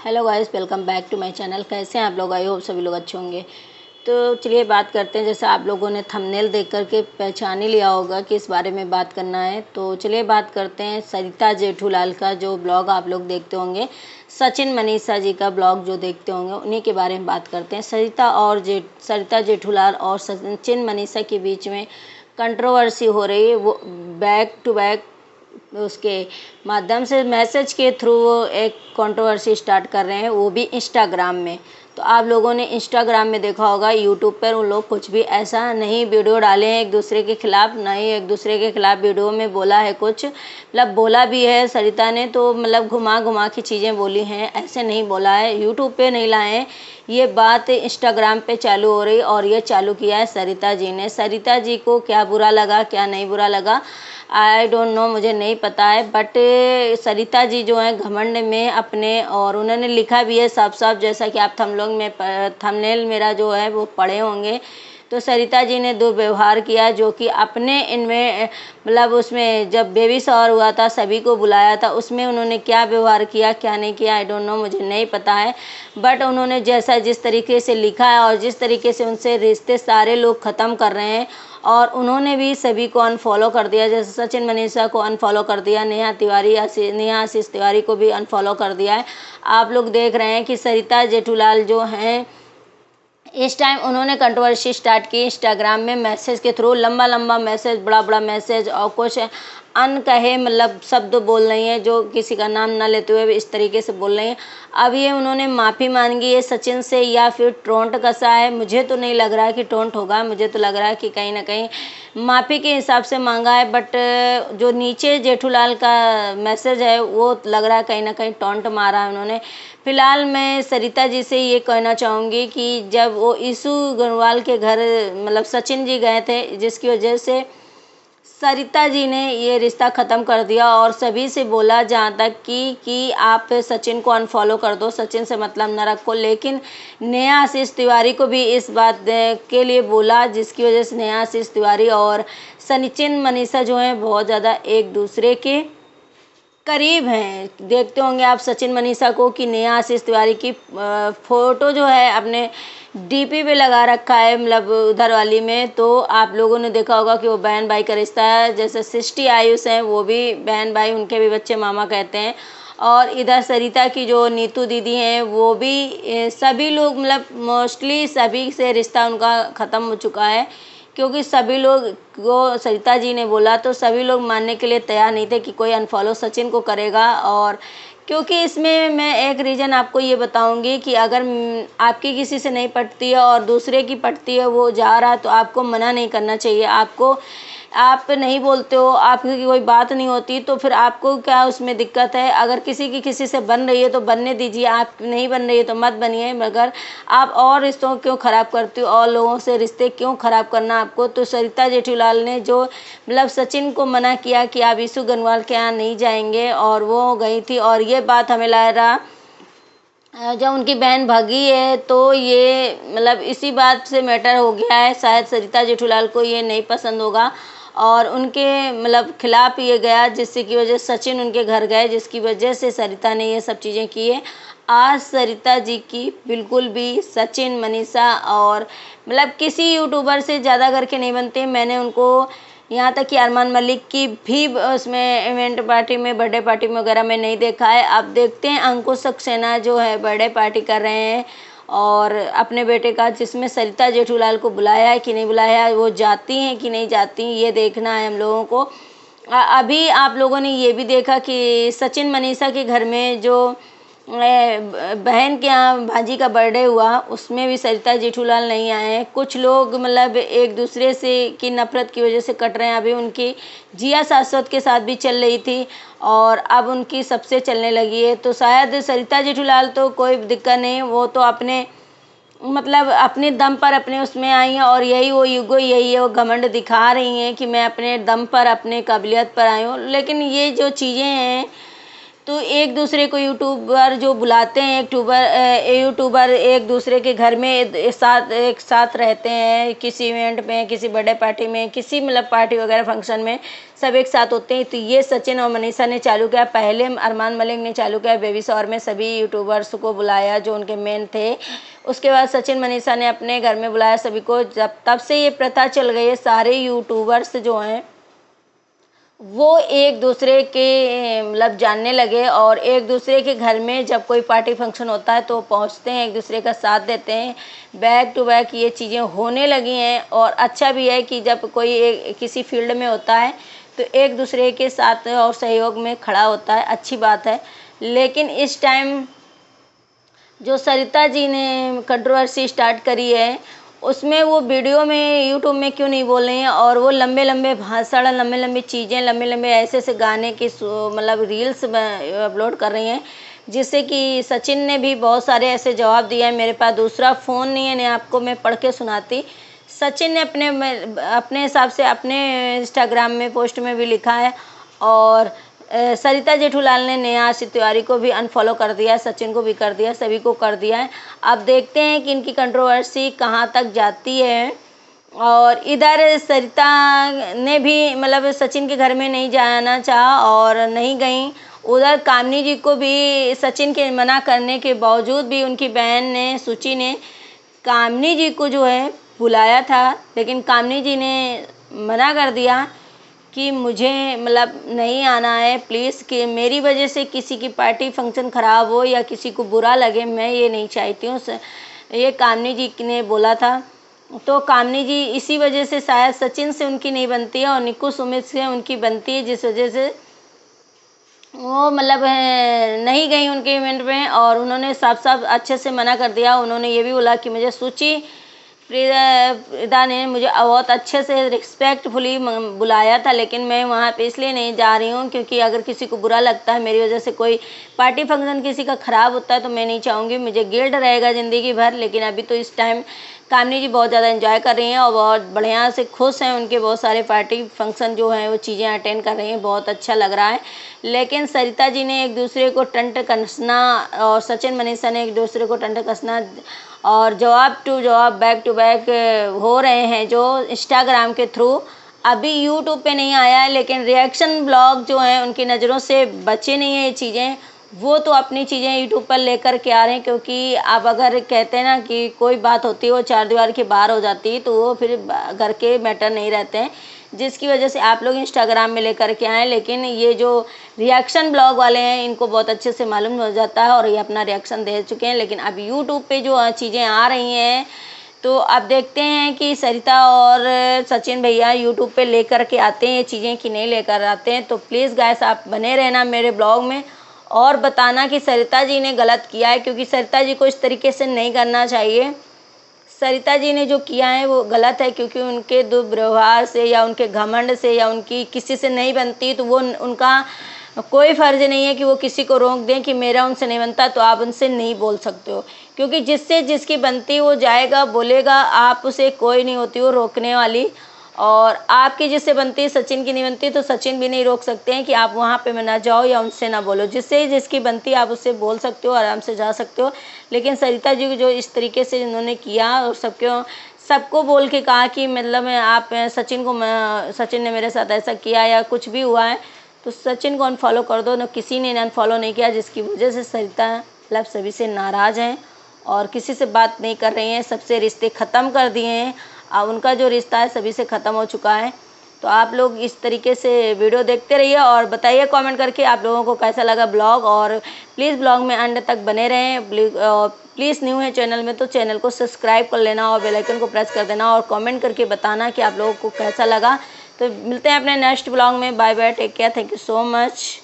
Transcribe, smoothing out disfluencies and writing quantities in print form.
Hello guys, welcome back to my channel. कैसे हैं आप लोग? आई होप सभी लोग अच्छे होंगे। तो चलिए बात करते हैं। जैसे आप लोगों ने थंबनेल देख करके पहचान ही लिया होगा कि इस बारे में बात करना है। तो चलिए बात करते हैं सरिता जेठूलाल का जो ब्लॉग आप लोग देखते होंगे, सचिन मनीषा जी का ब्लॉग जो देखते होंगे, उन्हीं के बारे में बात करते हैं। सरिता जेठूलाल और सचिन मनीषा के बीच में कंट्रोवर्सी हो रही है। वो बैक टू बैक उसके माध्यम से मैसेज के थ्रू वो एक कंट्रोवर्सी स्टार्ट कर रहे हैं, वो भी इंस्टाग्राम में। तो आप लोगों ने इंस्टाग्राम में देखा होगा, यूट्यूब पर उन लोग कुछ भी ऐसा नहीं वीडियो डाले हैं एक दूसरे के खिलाफ, ना ही एक दूसरे के खिलाफ वीडियो में बोला है कुछ। मतलब बोला भी है सरिता ने, तो मतलब घुमा घुमा की चीज़ें बोली हैं, ऐसे नहीं बोला है, यूट्यूब पे नहीं लाए हैं। ये बात इंस्टाग्राम पे चालू हो रही और ये चालू किया है सरिता जी ने। सरिता जी को क्या बुरा लगा, क्या नहीं बुरा लगा, आई डोंट नो, मुझे नहीं पता है। बट सरिता जी जो है घमंड में अपने, और उन्होंने लिखा भी है साफ साफ, जैसा कि आप थंबनेल मेरा जो है वो पढ़े होंगे। तो सरिता जी ने दुर्व्यवहार किया, जो कि अपने इनमें मतलब उसमें जब बेबी शावर हुआ था, सभी को बुलाया था, उसमें उन्होंने क्या व्यवहार किया क्या नहीं किया आई डोंट नो, मुझे नहीं पता है। बट उन्होंने जैसा जिस तरीके से लिखा है और जिस तरीके से उनसे रिश्ते सारे लोग ख़त्म कर रहे हैं, और उन्होंने भी सभी को अनफॉलो कर दिया। जैसे सचिन मनीषा को अनफॉलो कर दिया, नेहा आशीष तिवारी को भी अनफॉलो कर दिया है। आप लोग देख रहे हैं कि सरिता जेठूलाल जो हैं, इस टाइम उन्होंने कंट्रोवर्सी स्टार्ट की इंस्टाग्राम में मैसेज के थ्रू। लंबा लंबा मैसेज, बड़ा बड़ा मैसेज, और कुछ अनकहे मतलब शब्द बोल रही हैं, जो किसी का नाम ना लेते हुए इस तरीके से बोल रही हैं। अब ये उन्होंने माफ़ी मांगी है सचिन से, या फिर टोंट कसा है, मुझे तो नहीं लग रहा है कि टोंट होगा। मुझे तो लग रहा है कि कहीं ना कहीं माफ़ी के हिसाब से मांगा है। बट जो नीचे जेठूलाल का मैसेज है, वो लग रहा है कहीं ना कहीं टोंट मारा है उन्होंने। फिलहाल मैं सरिता जी से ये कहना चाहूँगी कि जब वो ईशू गढ़वाल के घर मतलब सचिन जी गए थे, जिसकी वजह से सरिता जी ने ये रिश्ता ख़त्म कर दिया और सभी से बोला, जहाँ तक कि आप सचिन को अनफॉलो कर दो, सचिन से मतलब न रखो। लेकिन नेहा आशीष तिवारी को भी इस बात के लिए बोला, जिसकी वजह से नेहा आशीष तिवारी और सचिन मनीषा जो हैं बहुत ज़्यादा एक दूसरे के करीब हैं। देखते होंगे आप सचिन मनीषा को कि नेहा आशीष तिवारी की फ़ोटो जो है अपने डीपी पे लगा रखा है, मतलब उधर वाली में। तो आप लोगों ने देखा होगा कि वो बहन भाई का रिश्ता है। जैसे सृष्टि आयुष हैं, वो भी बहन भाई, उनके भी बच्चे मामा कहते हैं। और इधर सरिता की जो नीतू दीदी हैं, वो भी सभी लोग मतलब मोस्टली सभी से रिश्ता उनका ख़त्म हो चुका है, क्योंकि सभी लोग को सरिता जी ने बोला तो सभी लोग मानने के लिए तैयार नहीं थे कि कोई अनफॉलो सचिन को करेगा। और क्योंकि इसमें मैं एक रीज़न आपको ये बताऊंगी कि अगर आपकी किसी से नहीं पटती है और दूसरे की पटती है, वो जा रहा है, तो आपको मना नहीं करना चाहिए। आपको, आप नहीं बोलते हो, आपकी कोई बात नहीं होती, तो फिर आपको क्या उसमें दिक्कत है? अगर किसी की किसी से बन रही है तो बनने दीजिए, आप नहीं बन रही है तो मत बनिए। मगर आप और रिश्तों क्यों ख़राब करती हो, और लोगों से रिश्ते क्यों ख़राब करना आपको? तो सरिता जेठूलाल ने जो मतलब सचिन को मना किया कि आप ईशू गनवाल के यहाँ नहीं जाएंगे, और वो गई थी, और ये बात हमें लग रहा जब उनकी बहन भागी है, तो ये मतलब इसी बात से मैटर हो गया है। शायद सरिता जेठूलाल को ये नहीं पसंद होगा और उनके मतलब खिलाफ ये गया, जिससे की वजह सचिन उनके घर गए, जिसकी वजह से सरिता ने ये सब चीज़ें की है। आज सरिता जी की बिल्कुल भी सचिन मनीषा और मतलब किसी यूट्यूबर से ज़्यादा करके नहीं बनते। मैंने उनको यहाँ तक कि अरमान मलिक की भी उसमें इवेंट पार्टी में, बर्थडे पार्टी में वगैरह में नहीं देखा है। अब देखते हैं अंकुश सक्सेना जो है बर्थडे पार्टी कर रहे हैं और अपने बेटे का, जिसमें सरिता जेठूलाल को बुलाया है कि नहीं बुलाया है, वो जाती हैं कि नहीं जाती, ये देखना है हम लोगों को। अभी आप लोगों ने ये भी देखा कि सचिन मनीषा के घर में जो बहन के यहाँ भांजी का बर्थडे हुआ, उसमें भी सरिता जेठूलाल नहीं आए हैं। कुछ लोग मतलब एक दूसरे से की नफरत की वजह से कट रहे हैं। अभी उनकी जिया शाश्वत के साथ भी चल रही थी और अब उनकी सबसे चलने लगी है। तो शायद सरिता जेठूलाल तो कोई दिक्कत नहीं, वो तो अपने मतलब अपने दम पर अपने उसमें आई हैं, और यही वो युगो, यही है वो घमंड दिखा रही हैं कि मैं अपने दम पर, अपने काबिलियत पर आई हूँ। लेकिन ये जो चीज़ें हैं तो एक दूसरे को यूट्यूबर जो बुलाते हैं, यूट्यूबर एक दूसरे के घर में एक साथ रहते हैं, किसी इवेंट में, किसी बर्थडे पार्टी में, किसी मतलब पार्टी वगैरह फंक्शन में सब एक साथ होते हैं। तो ये सचिन और मनीषा ने चालू किया। पहले अरमान मलिक ने चालू किया, बेबी शावर में सभी यूट्यूबर्स को बुलाया जो उनके मेन थे। उसके बाद सचिन मनीषा ने अपने घर में बुलाया सभी को। जब तब से ये प्रथा चल गई है, सारे यूट्यूबर्स जो हैं वो एक दूसरे के मतलब जानने लगे और एक दूसरे के घर में जब कोई पार्टी फंक्शन होता है तो पहुंचते हैं, एक दूसरे का साथ देते हैं। बैक टू बैक ये चीज़ें होने लगी हैं और अच्छा भी है कि जब कोई किसी फील्ड में होता है तो एक दूसरे के साथ और सहयोग में खड़ा होता है, अच्छी बात है। लेकिन इस टाइम जो सरिता जी ने कंट्रोवर्सी स्टार्ट करी है उसमें वो वीडियो में यूट्यूब में क्यों नहीं बोल रही हैं और वो लंबे लंबे भाषण, लंबे लंबे चीज़ें, लंबे लंबे ऐसे ऐसे गाने की मतलब रील्स अपलोड कर रही हैं, जिससे कि सचिन ने भी बहुत सारे ऐसे जवाब दिए हैं। मेरे पास दूसरा फ़ोन नहीं है, नहीं आपको मैं पढ़ के सुनाती। सचिन ने अपने हिसाब से अपने इंस्टाग्राम में पोस्ट में भी लिखा है और सरिता जेठूलाल ने नेहा आशिष तिवारी को भी अनफॉलो कर दिया है, सचिन को भी कर दिया है, सभी को कर दिया है। अब देखते हैं कि इनकी कंट्रोवर्सी कहाँ तक जाती है। और इधर सरिता ने भी मतलब सचिन के घर में नहीं जाना चाहा और नहीं गई। उधर कामनी जी को भी सचिन के मना करने के बावजूद भी उनकी बहन ने, सुचि ने कामनी जी को जो है बुलाया था, लेकिन कामनी जी ने मना कर दिया कि मुझे मतलब नहीं आना है प्लीज़, कि मेरी वजह से किसी की पार्टी फंक्शन ख़राब हो या किसी को बुरा लगे, मैं ये नहीं चाहती हूँ। ये कामनी जी ने बोला था। तो कामनी जी इसी वजह से शायद सचिन से उनकी नहीं बनती है और निक्कू सुमित से उनकी बनती है, जिस वजह से वो मतलब नहीं गई उनके इवेंट में और उन्होंने साफ साफ अच्छे से मना कर दिया। उन्होंने ये भी बोला कि मुझे सुचि प्रीदा ने मुझे बहुत अच्छे से रिस्पेक्टफुली बुलाया था, लेकिन मैं वहाँ पे इसलिए नहीं जा रही हूँ क्योंकि अगर किसी को बुरा लगता है मेरी वजह से, कोई पार्टी फंक्शन किसी का ख़राब होता है तो मैं नहीं चाहूँगी, मुझे गिल्ट रहेगा ज़िंदगी भर। लेकिन अभी तो इस टाइम कामनी जी बहुत ज़्यादा एंजॉय कर रही हैं और बहुत बढ़िया से खुश हैं। उनके बहुत सारे पार्टी फंक्शन जो हैं वो चीज़ें अटेंड कर रही हैं, बहुत अच्छा लग रहा है। लेकिन सरिता जी ने एक दूसरे को टंट कसना और सचिन मनीषा ने एक दूसरे को टंट कसना और जवाब टू जवाब, बैक टू बैक हो रहे हैं जो इंस्टाग्राम के थ्रू। अभी यूट्यूब पे नहीं आया है, लेकिन रिएक्शन ब्लॉग जो हैं उनकी नज़रों से बचे नहीं हैं ये चीज़ें। वो तो अपनी चीज़ें यूट्यूब पर लेकर के आ रहे हैं, क्योंकि अब अगर कहते हैं ना कि कोई बात होती है वो चार दीवार के बाहर हो जाती है तो वो फिर घर के मैटर नहीं रहते हैं, जिसकी वजह से आप लोग इंस्टाग्राम में लेकर के आए। लेकिन ये जो रिएक्शन ब्लॉग वाले हैं इनको बहुत अच्छे से मालूम हो जाता है और ये अपना रिएक्शन दे चुके हैं। लेकिन अब यूट्यूब पे जो चीज़ें आ रही हैं तो अब देखते हैं कि सरिता और सचिन भैया यूट्यूब पे लेकर के आते हैं ये चीज़ें कि नहीं लेकर आते हैं। तो प्लीज़ गाइस आप बने रहना मेरे ब्लॉग में और बताना कि सरिता जी ने गलत किया है, क्योंकि सरिता जी को इस तरीके से नहीं करना चाहिए। सरिता जी ने जो किया है वो गलत है, क्योंकि उनके दुर्व्यवहार से या उनके घमंड से या उनकी किसी से नहीं बनती तो वो उनका कोई फ़र्ज नहीं है कि वो किसी को रोक दें कि मेरा उनसे नहीं बनता तो आप उनसे नहीं बोल सकते हो, क्योंकि जिससे जिसकी बनती वो जाएगा बोलेगा, आप उसे कोई नहीं होती वो रोकने वाली। और आपकी जिससे बनती है, सचिन की नहीं बनती तो सचिन भी नहीं रोक सकते हैं कि आप वहाँ पे ना जाओ या उनसे ना बोलो। जिससे जिसकी बनती है आप उससे बोल सकते हो, आराम से जा सकते हो। लेकिन सरिता जी को जो इस तरीके से इन्होंने किया और सबको बोल के कहा कि मतलब आप सचिन ने मेरे साथ ऐसा किया या कुछ भी हुआ है तो सचिन को अनफॉलो कर दो। न किसी ने अनफॉलो नहीं किया, जिसकी वजह से सरिता मतलब सभी से नाराज़ हैं और किसी से बात नहीं कर रही हैं, सबसे रिश्ते ख़त्म कर दिए हैं। अब उनका जो रिश्ता है सभी से ख़त्म हो चुका है। तो आप लोग इस तरीके से वीडियो देखते रहिए और बताइए कमेंट करके आप लोगों को कैसा लगा ब्लॉग। और प्लीज़ ब्लॉग में एंड तक बने रहें। प्लीज़ न्यू है चैनल में तो चैनल को सब्सक्राइब कर लेना और बेल आइकन को प्रेस कर देना और कमेंट करके बताना कि आप लोगों को कैसा लगा। तो मिलते हैं अपने नेक्स्ट ब्लॉग में। Bye bye, take care, thank you so much.